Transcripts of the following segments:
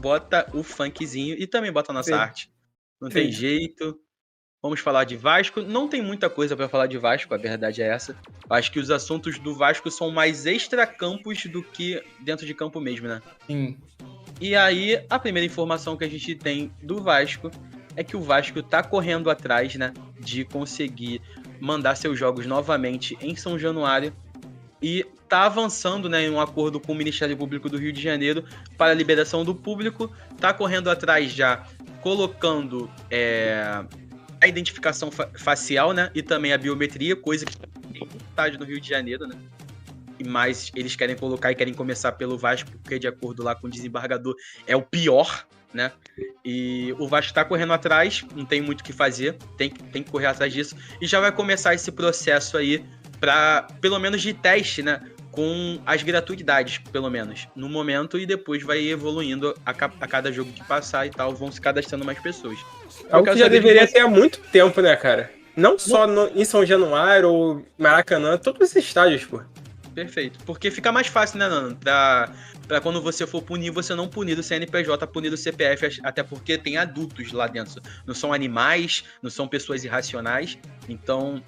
bota o funkzinho e também bota a nossa arte. Não tem jeito. Vamos falar de Vasco. Não tem muita coisa pra falar de Vasco, a verdade é essa. Acho que os assuntos do Vasco são mais extracampos do que dentro de campo mesmo, né? Sim. E aí, a primeira informação que a gente tem do Vasco é que o Vasco tá correndo atrás, né, de conseguir mandar seus jogos novamente em São Januário e tá avançando, né, em um acordo com o Ministério Público do Rio de Janeiro para a liberação do público, tá correndo atrás já, colocando a identificação facial, né, e também a biometria, coisa que tem vontade no Rio de Janeiro, né, mas eles querem colocar e querem começar pelo Vasco, porque de acordo lá com o desembargador é o pior, né? E o Vasco tá correndo atrás, não tem muito o que fazer, tem que correr atrás disso, e já vai começar esse processo aí para pelo menos de teste, né? Com as gratuidades, pelo menos, no momento, e depois vai evoluindo a cada jogo que passar e tal, vão se cadastrando mais pessoas. Algo que já deveria ter há muito tempo, né, cara? Não só em São Januário ou Maracanã, todos esses estádios, pô. Perfeito. Porque fica mais fácil, né, Nando? Pra quando você for punir, você não punir do CNPJ, punir do CPF, até porque tem adultos lá dentro. Não são animais, não são pessoas irracionais. Então,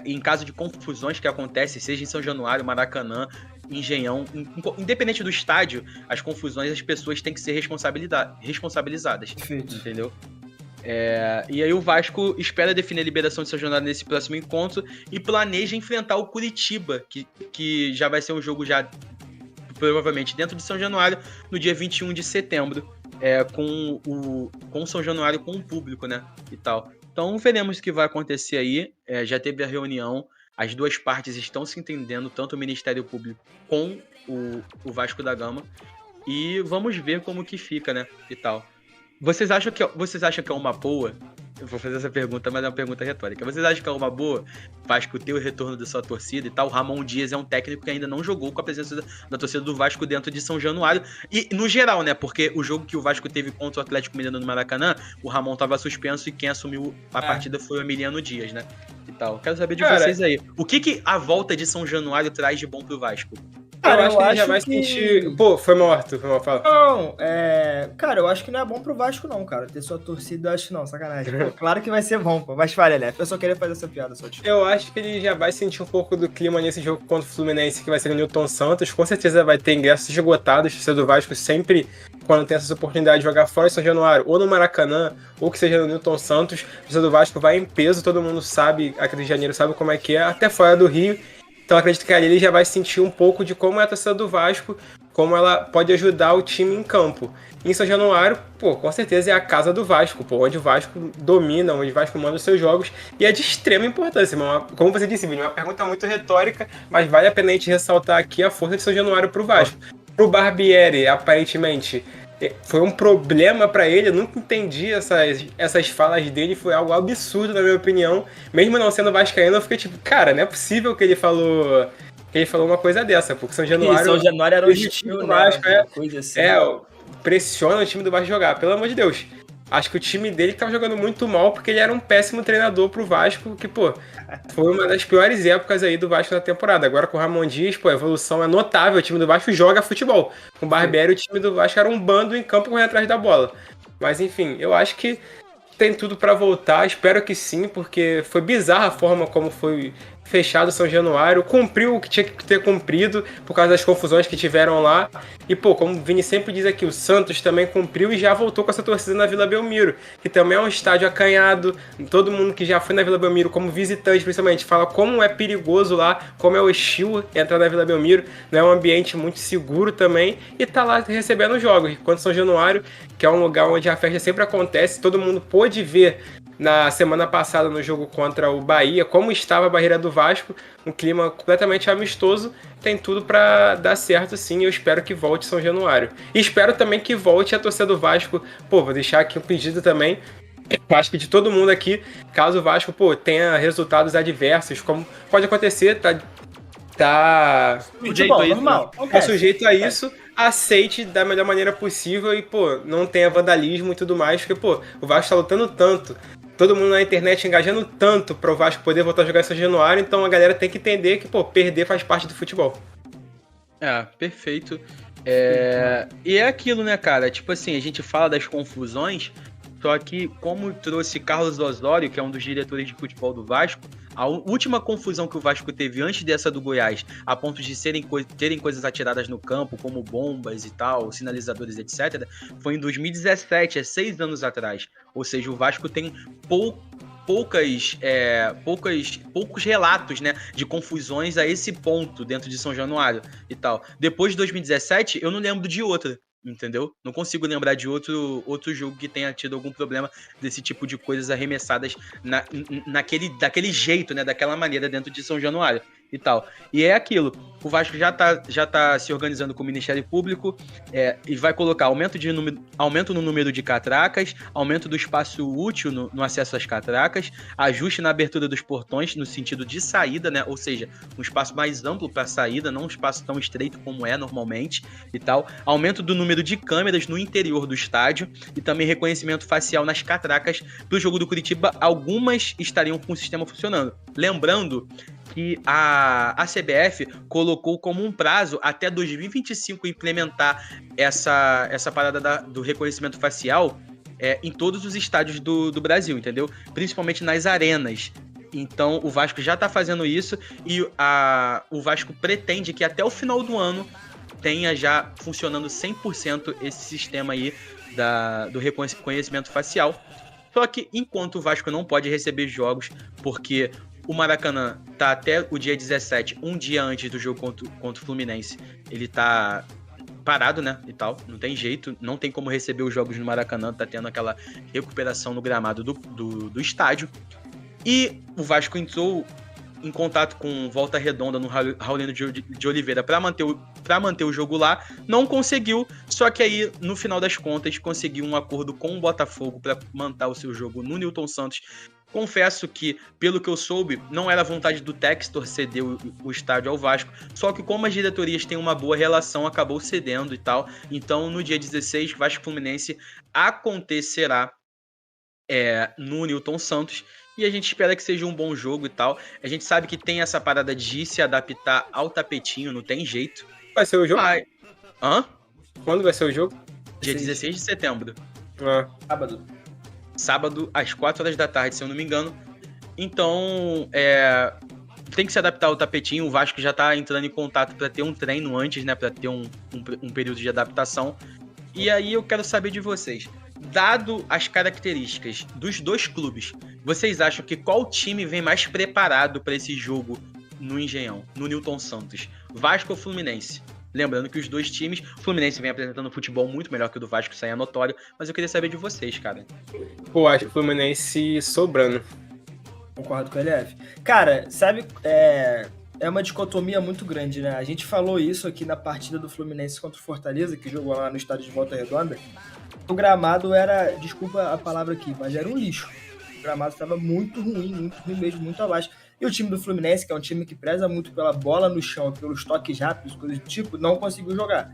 em caso de confusões que acontecem, seja em São Januário, Maracanã, Engenhão, independente do estádio, as confusões, as pessoas têm que ser responsabilizadas. Perfeito. Entendeu? E aí o Vasco espera definir a liberação de São Januário nesse próximo encontro e planeja enfrentar o Curitiba, que já vai ser um jogo já provavelmente dentro de São Januário, no dia 21 de setembro, com o São Januário com o público, né, e tal. Então veremos o que vai acontecer aí, já teve a reunião, as duas partes estão se entendendo, tanto o Ministério Público com o Vasco da Gama, e vamos ver como que fica, né, e tal. Vocês acham que é uma boa? Eu vou fazer essa pergunta, mas é uma pergunta retórica. Vocês acham que é uma boa Vasco ter o retorno da sua torcida e tal? O Ramon Dias é um técnico que ainda não jogou com a presença da torcida do Vasco dentro de São Januário. E no geral, né? Porque o jogo que o Vasco teve contra o Atlético Mineiro no Maracanã, o Ramon tava suspenso e quem assumiu a partida foi o Emiliano Dias, né? E tal. Quero saber de vocês aí. O que a volta de São Januário traz de bom pro Vasco? Cara, eu acho que ele já vai sentir... Pô, foi mal, Arthur, fala. Não, cara, eu acho que não é bom pro Vasco não, cara. Ter sua torcida, eu acho não, sacanagem. Pô, claro que vai ser bom, pô. Mas fale, Léo. Eu só queria fazer essa piada, só desculpa. Eu acho que ele já vai sentir um pouco do clima nesse jogo contra o Fluminense, que vai ser o Newton Santos. Com certeza vai ter ingressos esgotados. O torcedor do Vasco sempre, quando tem essa oportunidade de jogar fora de São Januário, ou no Maracanã, ou que seja no Newton Santos, o torcedor do Vasco vai em peso. Todo mundo sabe, aqui no Rio de Janeiro sabe como é que é, até fora do Rio. Então acredito que ali ele já vai sentir um pouco de como é a torcida do Vasco, como ela pode ajudar o time em campo. Em São Januário, pô, com certeza é a casa do Vasco, pô, onde o Vasco domina, onde o Vasco manda os seus jogos, e é de extrema importância. Como você disse, Vini, uma pergunta muito retórica, mas vale a pena a gente ressaltar aqui a força de São Januário pro Vasco. Pro Barbieri, aparentemente, foi um problema pra ele, eu nunca entendi essas falas dele, foi algo absurdo na minha opinião. Mesmo não sendo vascaíno, eu fiquei tipo, cara, não é possível que ele falou uma coisa dessa, porque São Januário... São Januário era um estilo, né? Vasco, coisa assim. Pressiona o time do Vasco jogar, pelo amor de Deus. Acho que o time dele tava jogando muito mal porque ele era um péssimo treinador pro Vasco, que, pô, foi uma das piores épocas aí do Vasco na temporada. Agora com o Ramon Dias, pô, a evolução é notável, o time do Vasco joga futebol. Com o Barbieri, o time do Vasco era um bando em campo correndo atrás da bola. Mas, enfim, eu acho que tem tudo pra voltar, espero que sim, porque foi bizarra a forma como foi fechado São Januário, cumpriu o que tinha que ter cumprido por causa das confusões que tiveram lá. E, pô, como o Vini sempre diz aqui, o Santos também cumpriu e já voltou com essa torcida na Vila Belmiro, que também é um estádio acanhado. Todo mundo que já foi na Vila Belmiro, como visitante principalmente, fala como é perigoso lá, como é hostil entrar na Vila Belmiro. Não é um ambiente muito seguro também, e tá lá recebendo jogos. Enquanto São Januário, que é um lugar onde a festa sempre acontece, todo mundo pôde ver na semana passada no jogo contra o Bahia como estava a barreira do Vasco, um clima completamente amistoso, tem tudo pra dar certo sim, eu espero que volte São Januário. E espero também que volte a torcida do Vasco. Pô, vou deixar aqui um pedido também, eu acho que de todo mundo aqui, caso o Vasco, pô, tenha resultados adversos, como pode acontecer, tá sujeito a isso, aceite da melhor maneira possível e, pô, não tenha vandalismo e tudo mais, porque, pô, o Vasco tá lutando tanto, todo mundo na internet engajando tanto pro Vasco poder voltar a jogar em São Januário, então a galera tem que entender que, pô, perder faz parte do futebol. Perfeito. E é aquilo, né, cara? Tipo assim, a gente fala das confusões, só que como trouxe Carlos Osório, que é um dos diretores de futebol do Vasco, a última confusão que o Vasco teve antes dessa do Goiás, a ponto de terem coisas atiradas no campo, como bombas e tal, sinalizadores, etc., foi em 2017, 6 anos atrás. Ou seja, o Vasco tem poucos relatos, né, de confusões a esse ponto dentro de São Januário e tal. Depois de 2017, eu não lembro de outra, entendeu? Não consigo lembrar de outro jogo que tenha tido algum problema desse tipo de coisas arremessadas daquele jeito, né, daquela maneira dentro de São Januário e tal. E é aquilo, o Vasco já tá se organizando com o Ministério Público e vai colocar aumento no número de catracas, aumento do espaço útil no acesso às catracas, ajuste na abertura dos portões no sentido de saída, né? Ou seja, um espaço mais amplo para saída, não um espaço tão estreito como é normalmente e tal. Aumento do número de câmeras no interior do estádio e também reconhecimento facial nas catracas. Para o jogo do Curitiba, algumas estariam com o sistema funcionando. Lembrando que a CBF colocou como um prazo até 2025 implementar essa parada do reconhecimento facial em todos os estádios do Brasil, entendeu? Principalmente nas arenas. Então o Vasco já está fazendo isso e o Vasco pretende que até o final do ano tenha já funcionando 100% esse sistema aí do reconhecimento facial. Só que enquanto o Vasco não pode receber jogos, porque o Maracanã tá até o dia 17, um dia antes do jogo contra o Fluminense, ele tá parado, né, e tal, não tem jeito, não tem como receber os jogos no Maracanã, tá tendo aquela recuperação no gramado do estádio. E o Vasco entrou em contato com Volta Redonda no Raulino de Oliveira para manter o jogo lá, não conseguiu, só que aí no final das contas conseguiu um acordo com o Botafogo para manter o seu jogo no Newton Santos. Confesso que, pelo que eu soube, não era vontade do Textor ceder o estádio ao Vasco, só que como as diretorias têm uma boa relação, acabou cedendo e tal. Então, no dia 16, Vasco Fluminense acontecerá no Newton Santos, e a gente espera que seja um bom jogo e tal. A gente sabe que tem essa parada de se adaptar ao tapetinho, não tem jeito. Vai ser o jogo? Hã? Quando vai ser o jogo? Dia 16 de setembro. Sábado, às 4 horas da tarde, se eu não me engano. Então, tem que se adaptar ao tapetinho. O Vasco já tá entrando em contato para ter um treino antes, né? Para ter um período de adaptação. E aí eu quero saber de vocês. Dado as características dos dois clubes, vocês acham que qual time vem mais preparado para esse jogo no Engenhão, no Newton Santos? Vasco ou Fluminense? Lembrando que os dois times, o Fluminense vem apresentando um futebol muito melhor que o do Vasco, isso aí é notório, mas eu queria saber de vocês, cara. Pô, acho que o Fluminense sobrando. Concordo com o LF. Cara, sabe, é uma dicotomia muito grande, né? A gente falou isso aqui na partida do Fluminense contra o Fortaleza, que jogou lá no estádio de Volta Redonda. O gramado era, desculpa a palavra aqui, mas era um lixo. O gramado estava muito ruim mesmo, muito abaixo. E o time do Fluminense, que é um time que preza muito pela bola no chão, pelos toques rápidos, coisas do tipo, não conseguiu jogar.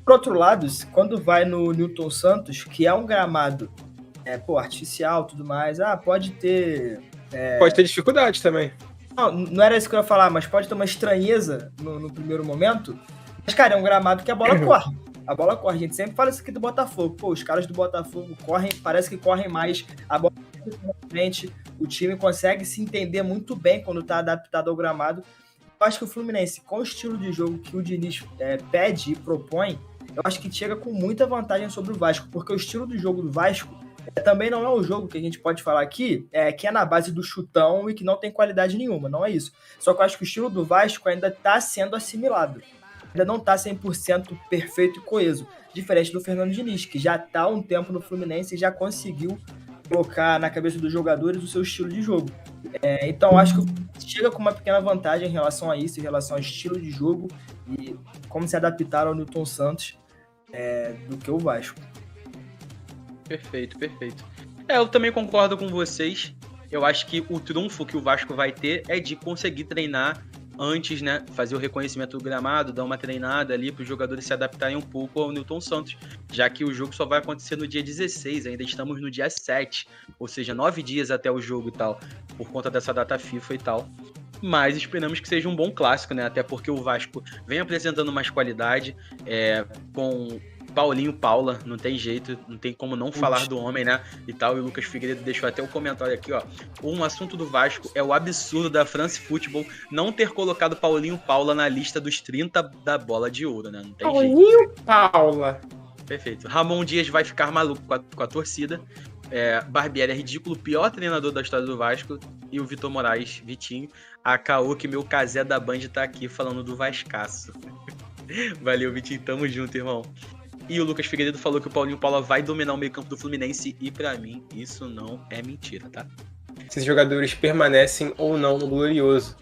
Por outro lado, quando vai no Newton Santos, que é um gramado artificial e tudo mais, pode ter... Pode ter dificuldade também. Não era isso que eu ia falar, mas pode ter uma estranheza no primeiro momento. Mas, cara, é um gramado que a bola corre. A bola corre. A gente sempre fala isso aqui do Botafogo. Pô, os caras do Botafogo correm, parece que correm mais. A bola na frente. O time consegue se entender muito bem quando tá adaptado ao gramado. Eu acho que o Fluminense, com o estilo de jogo que o Diniz pede e propõe, eu acho que chega com muita vantagem sobre o Vasco, porque o estilo do jogo do Vasco também não é um jogo que a gente pode falar aqui, que é na base do chutão e que não tem qualidade nenhuma, não é isso. Só que eu acho que o estilo do Vasco ainda está sendo assimilado. Ainda não está 100% perfeito e coeso, diferente do Fernando Diniz, que já está há um tempo no Fluminense e já conseguiu colocar na cabeça dos jogadores o seu estilo de jogo. Então, acho que chega com uma pequena vantagem em relação a isso, em relação ao estilo de jogo e como se adaptar ao Newton Santos do que o Vasco. Perfeito. Eu também concordo com vocês. Eu acho que o trunfo que o Vasco vai ter é de conseguir treinar antes, né? Fazer o reconhecimento do gramado, dar uma treinada ali para os jogadores se adaptarem um pouco ao Newton Santos, já que o jogo só vai acontecer no dia 16, ainda estamos no dia 7, ou seja, 9 dias até o jogo e tal, por conta dessa data FIFA e tal. mas esperamos que seja um bom clássico, né? Até porque o Vasco vem apresentando mais qualidade, com Paulinho Paula, não tem jeito, não tem como não falar do homem, né? E tal, e o Lucas Figueiredo deixou até o comentário aqui, ó. Um assunto do Vasco é o absurdo da France Football não ter colocado Paulinho Paula na lista dos 30 da bola de ouro, né? Não tem jeito. Paulinho Paula. Perfeito. Ramon Dias vai ficar maluco com a torcida. Barbieri é ridículo, pior treinador da história do Vasco. E o Vitor Moraes, Vitinho, a caô que meu casé da Band tá aqui falando do Vascaço. Valeu, Vitinho, tamo junto, irmão. E o Lucas Figueiredo falou que o Paulinho Paula vai dominar o meio campo do Fluminense, e pra mim isso não é mentira, tá? Se os jogadores permanecem ou não no Glorioso.